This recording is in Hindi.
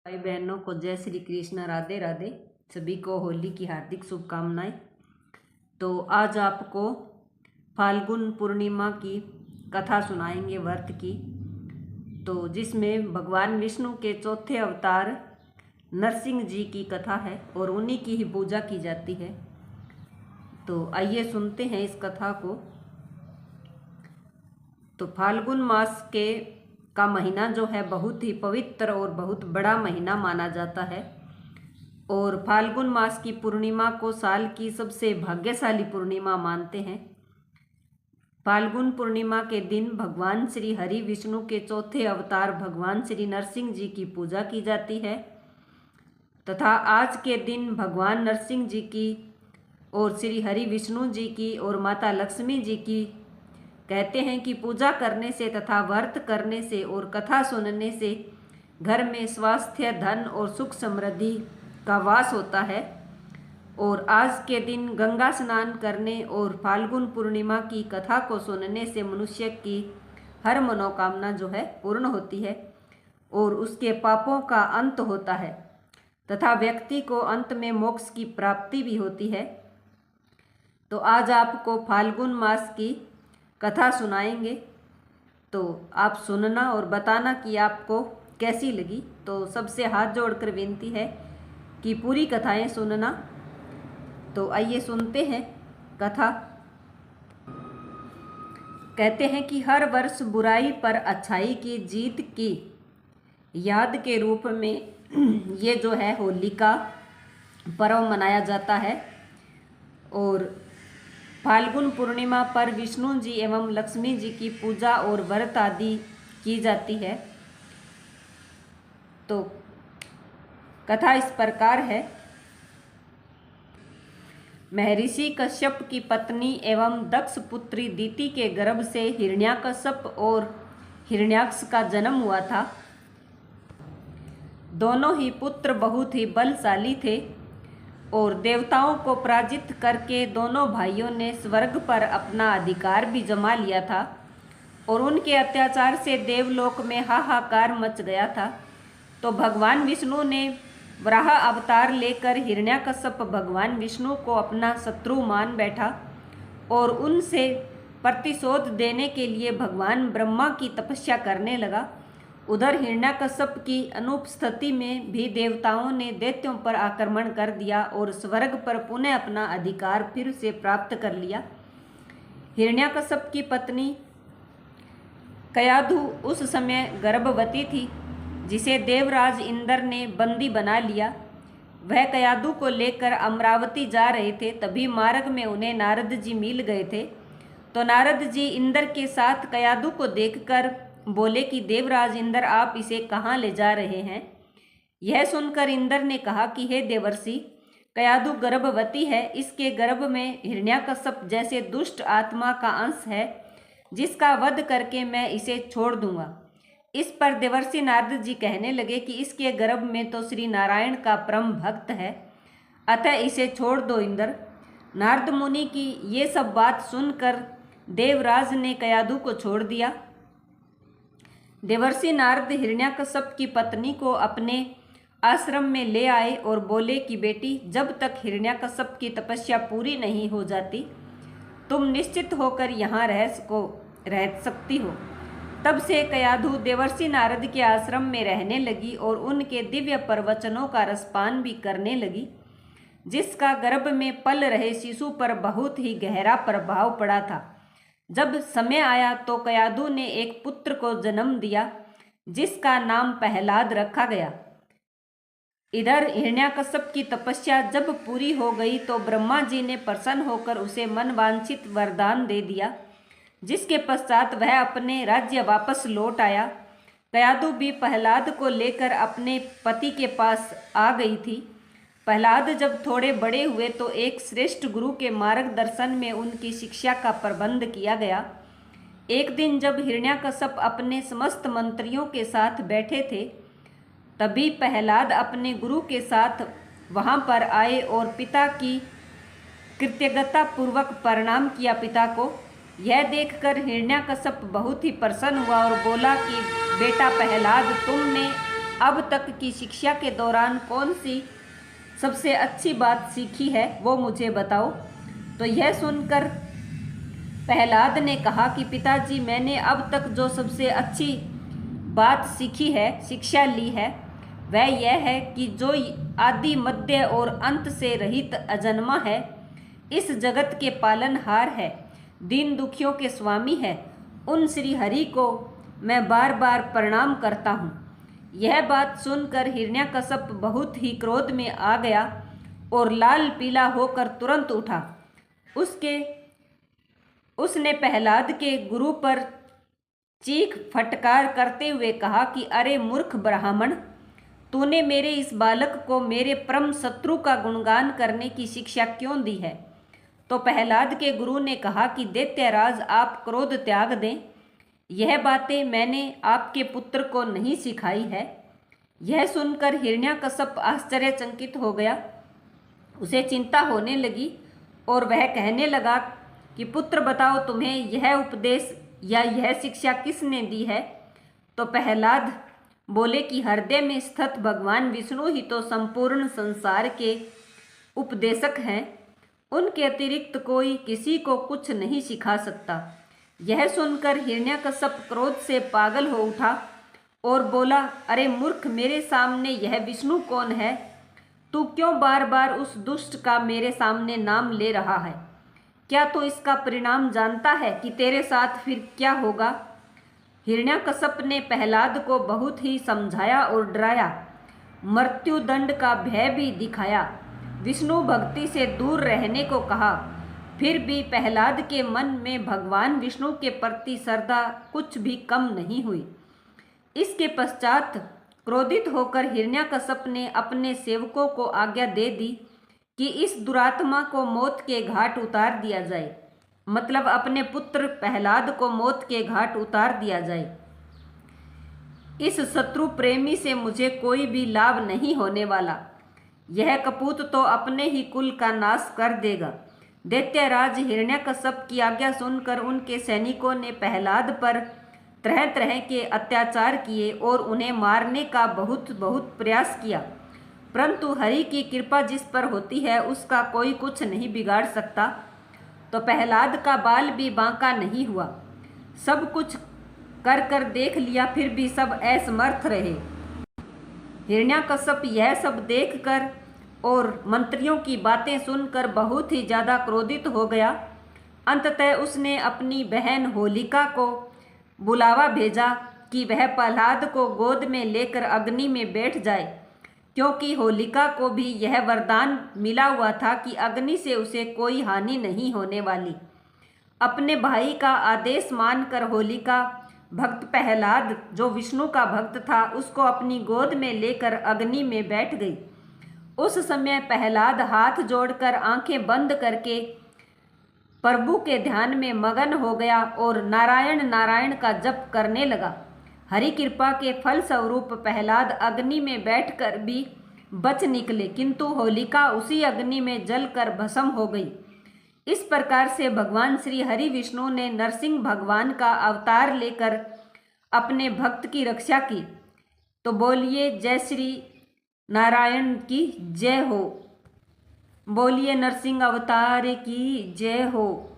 भाई बहनों को जय श्री कृष्ण, राधे राधे। सभी को होली की हार्दिक शुभकामनाएं। तो आज आपको फाल्गुन पूर्णिमा की कथा सुनाएंगे, व्रत की। तो जिसमें भगवान विष्णु के चौथे अवतार नरसिंह जी की कथा है और उन्हीं की ही पूजा की जाती है। तो आइए सुनते हैं इस कथा को। तो फाल्गुन मास का महीना जो है बहुत ही पवित्र और बहुत बड़ा महीना माना जाता है। और फाल्गुन मास की पूर्णिमा को साल की सबसे भाग्यशाली पूर्णिमा मानते हैं। फाल्गुन पूर्णिमा के दिन भगवान श्री हरि विष्णु के चौथे अवतार भगवान श्री नरसिंह जी की पूजा की जाती है तथा आज के दिन भगवान नरसिंह जी की और श्री हरि विष्णु जी की और माता लक्ष्मी जी की कहते हैं कि पूजा करने से तथा व्रत करने से और कथा सुनने से घर में स्वास्थ्य, धन और सुख समृद्धि का वास होता है। और आज के दिन गंगा स्नान करने और फाल्गुन पूर्णिमा की कथा को सुनने से मनुष्य की हर मनोकामना जो है पूर्ण होती है और उसके पापों का अंत होता है तथा व्यक्ति को अंत में मोक्ष की प्राप्ति भी होती है। तो आज आपको फाल्गुन मास की कथा सुनाएंगे। तो आप सुनना और बताना कि आपको कैसी लगी। तो सबसे हाथ जोड़कर विनती है कि पूरी कथाएं सुनना। तो आइए सुनते हैं कथा। कहते हैं कि हर वर्ष बुराई पर अच्छाई की जीत की याद के रूप में ये जो है होली का पर्व मनाया जाता है। और फाल्गुन पूर्णिमा पर विष्णु जी एवं लक्ष्मी जी की पूजा और व्रत आदि की जाती है। तो कथा इस प्रकार है। महर्षि कश्यप की पत्नी एवं दक्ष पुत्री दीति के गर्भ से हिरण्याकश्यप और हिरण्याक्ष का जन्म हुआ था। दोनों ही पुत्र बहुत ही बलशाली थे और देवताओं को पराजित करके दोनों भाइयों ने स्वर्ग पर अपना अधिकार भी जमा लिया था और उनके अत्याचार से देवलोक में हाहाकार मच गया था। तो भगवान विष्णु ने वराह अवतार लेकर हिरण्याकश्यप भगवान विष्णु को अपना शत्रु मान बैठा और उनसे प्रतिशोध देने के लिए भगवान ब्रह्मा की तपस्या करने लगा। उधर हिरण्याकश्यप की अनुपस्थिति में भी देवताओं ने दैत्यों पर आक्रमण कर दिया और स्वर्ग पर पुनः अपना अधिकार फिर से प्राप्त कर लिया। हिरण्याकश्यप की पत्नी कयाधु उस समय गर्भवती थी जिसे देवराज इंद्र ने बंदी बना लिया। वह कयाधु को लेकर अमरावती जा रहे थे, तभी मार्ग में उन्हें नारद जी मिल गए थे। तो नारद जी इंद्र के साथ कयाधु को देखकर बोले कि देवराज इंद्र, आप इसे कहाँ ले जा रहे हैं। यह सुनकर इंद्र ने कहा कि हे देवर्षि, कयाधु गर्भवती है, इसके गर्भ में हिरण्याकश्यप जैसे दुष्ट आत्मा का अंश है जिसका वध करके मैं इसे छोड़ दूंगा। इस पर देवर्षि नारद जी कहने लगे कि इसके गर्भ में तो श्री नारायण का परम भक्त है, अतः इसे छोड़ दो इंद्र। नारद मुनि की ये सब बात सुनकर देवराज ने कयाधु को छोड़ दिया। देवर्षि नारद हिरण्याकश्यप की पत्नी को अपने आश्रम में ले आए और बोले कि बेटी, जब तक हिरण्याकश्यप की तपस्या पूरी नहीं हो जाती तुम निश्चित होकर यहाँ रह सकती हो। तब से कयाधु देवर्षि नारद के आश्रम में रहने लगी और उनके दिव्य प्रवचनों का रसपान भी करने लगी, जिसका गर्भ में पल रहे शिशु पर बहुत ही गहरा प्रभाव पड़ा था। जब समय आया तो कयाधु ने एक पुत्र को जन्म दिया जिसका नाम प्रहलाद रखा गया। इधर हिरण्याकश्यप की तपस्या जब पूरी हो गई तो ब्रह्मा जी ने प्रसन्न होकर उसे मनवांछित वरदान दे दिया, जिसके पश्चात वह अपने राज्य वापस लौट आया। कयाधु भी प्रहलाद को लेकर अपने पति के पास आ गई थी। प्रहलाद जब थोड़े बड़े हुए तो एक श्रेष्ठ गुरु के मार्गदर्शन में उनकी शिक्षा का प्रबंध किया गया। एक दिन जब हिरण्याकश्यप अपने समस्त मंत्रियों के साथ बैठे थे, तभी प्रहलाद अपने गुरु के साथ वहां पर आए और पिता की कृतज्ञता पूर्वक प्रणाम किया पिता को। यह देखकर हिरण्याकश्यप बहुत ही प्रसन्न हुआ और बोला कि बेटा प्रहलाद, तुमने अब तक की शिक्षा के दौरान कौन सी सबसे अच्छी बात सीखी है वो मुझे बताओ। तो यह सुनकर प्रहलाद ने कहा कि पिताजी, मैंने अब तक जो सबसे अच्छी बात सीखी है, शिक्षा ली है, वह यह है कि जो आदि मध्य और अंत से रहित अजन्मा है, इस जगत के पालनहार है, दीन दुखियों के स्वामी है, उन श्री हरि को मैं बार बार प्रणाम करता हूँ। यह बात सुनकर हिरण्यकश्यप बहुत ही क्रोध में आ गया और लाल पीला होकर तुरंत उठा। उसने प्रहलाद के गुरु पर चीख फटकार करते हुए कहा कि अरे मूर्ख ब्राह्मण, तूने मेरे इस बालक को मेरे परम शत्रु का गुणगान करने की शिक्षा क्यों दी है। तो प्रहलाद के गुरु ने कहा कि दैत्यराज, आप क्रोध त्याग दें, यह बातें मैंने आपके पुत्र को नहीं सिखाई है। यह सुनकर हिरण्यकश्यप आश्चर्यचकित हो गया। उसे चिंता होने लगी और वह कहने लगा कि पुत्र, बताओ तुम्हें यह उपदेश या यह शिक्षा किसने दी है। तो प्रहलाद बोले कि हृदय में स्थित भगवान विष्णु ही तो संपूर्ण संसार के उपदेशक हैं, उनके अतिरिक्त कोई किसी को कुछ नहीं सिखा सकता। यह सुनकर हिरण्यकश्यप क्रोध से पागल हो उठा और बोला, अरे मूर्ख, मेरे सामने यह विष्णु कौन है? तू क्यों बार बार उस दुष्ट का मेरे सामने नाम ले रहा है? क्या तू इसका परिणाम जानता है कि तेरे साथ फिर क्या होगा? हिरण्यकश्यप ने प्रहलाद को बहुत ही समझाया और डराया, मृत्युदंड का भय भी दिखाया, विष्णु भक्ति से दूर रहने को कहा। फिर भी प्रहलाद के मन में भगवान विष्णु के प्रति श्रद्धा कुछ भी कम नहीं हुई। इसके पश्चात क्रोधित होकर हिरण्यकश्यप ने अपने सेवकों को आज्ञा दे दी कि इस दुरात्मा को मौत के घाट उतार दिया जाए, मतलब अपने पुत्र प्रहलाद को मौत के घाट उतार दिया जाए। इस शत्रु प्रेमी से मुझे कोई भी लाभ नहीं होने वाला। यह कपूत तो अपने ही कुल का नाश कर देगा। दैत्यराज हिरण्यकश्यप की आज्ञा सुनकर उनके सैनिकों ने प्रहलाद पर तरह तरह के अत्याचार किए और उन्हें मारने का बहुत प्रयास किया, परंतु हरि की कृपा जिस पर होती है उसका कोई कुछ नहीं बिगाड़ सकता। तो प्रहलाद का बाल भी बांका नहीं हुआ। सब कुछ कर कर देख लिया, फिर भी सब असमर्थ रहे। हिरण्यकश्यप यह सब देखकर और मंत्रियों की बातें सुनकर बहुत ही ज़्यादा क्रोधित हो गया। अंततः उसने अपनी बहन होलिका को बुलावा भेजा कि वह प्रहलाद को गोद में लेकर अग्नि में बैठ जाए, क्योंकि होलिका को भी यह वरदान मिला हुआ था कि अग्नि से उसे कोई हानि नहीं होने वाली। अपने भाई का आदेश मानकर होलिका भक्त प्रहलाद, जो विष्णु का भक्त था, उसको अपनी गोद में लेकर अग्नि में बैठ गई। उस समय प्रहलाद हाथ जोड़कर आंखें बंद करके प्रभु के ध्यान में मगन हो गया और नारायण नारायण का जप करने लगा। हरि कृपा के फल स्वरूप प्रहलाद अग्नि में बैठकर भी बच निकले, किंतु होलिका उसी अग्नि में जलकर भस्म हो गई। इस प्रकार से भगवान श्री हरि विष्णु ने नरसिंह भगवान का अवतार लेकर अपने भक्त की रक्षा की। तो बोलिए जय श्री नारायण की जय हो। बोलिए नरसिंह अवतार की जय हो।